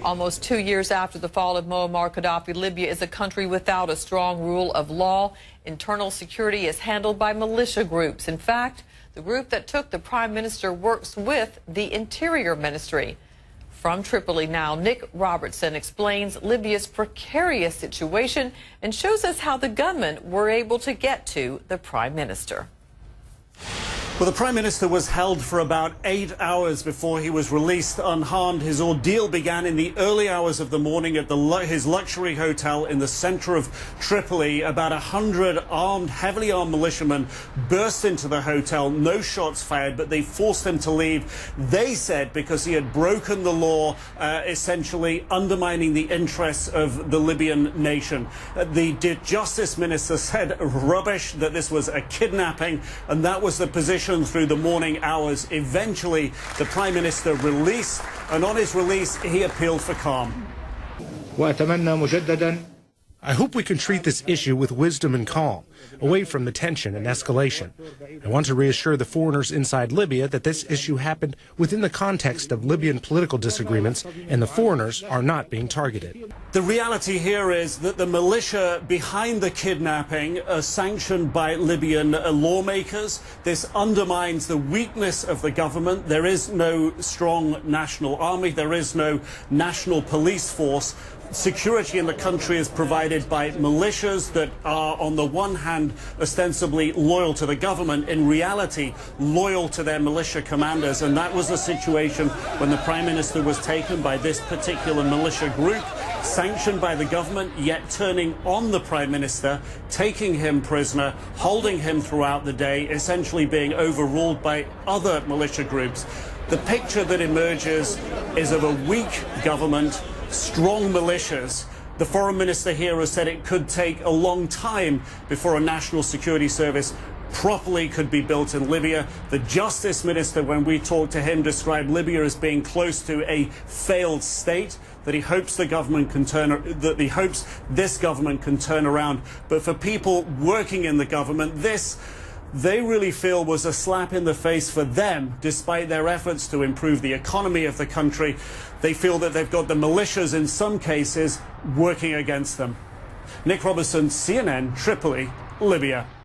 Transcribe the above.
Almost 2 years after the fall of Muammar Gaddafi, Libya is a country without a strong rule of law. Internal security is handled by militia groups. In fact, the group that took the prime minister works with the Interior Ministry. From Tripoli now, Nick Robertson explains Libya's precarious situation and shows us how the gunmen were able to get to the prime minister. Well, the Prime Minister was held for about 8 hours before he was released unharmed. His ordeal began in the early hours of the morning at his luxury hotel in the center of Tripoli. About 100 heavily armed militiamen burst into the hotel. No shots fired, but they forced him to leave. They said because he had broken the law, essentially undermining the interests of the Libyan nation. The Justice Minister said rubbish, that this was a kidnapping, and that was the position through the morning hours. Eventually, the Prime Minister released, and on his release, he appealed for calm. I hope we can treat this issue with wisdom and calm, away from the tension and escalation. I want to reassure the foreigners inside Libya that this issue happened within the context of Libyan political disagreements, and the foreigners are not being targeted. The reality here is that the militia behind the kidnapping are sanctioned by Libyan lawmakers. This undermines the weakness of the government. There is no strong national army. There is no national police force. Security in the country is provided by militias that are, on the one hand, ostensibly loyal to the government, in reality loyal to their militia commanders. And that was the situation when the Prime Minister was taken by this particular militia group, sanctioned by the government, yet turning on the Prime Minister, taking him prisoner, holding him throughout the day, essentially being overruled by other militia groups. The picture that emerges is of a weak government, strong militias. The foreign minister here has said it could take a long time before a national security service properly could be built in Libya. The justice minister, when we talked to him, described Libya as being close to a failed state, that he hopes the government can this government can turn around. But for people working in the government, they really feel was a slap in the face for them. Despite their efforts to improve the economy of the country, they feel that they've got the militias in some cases working against them. Nick Robertson, CNN, Tripoli, Libya.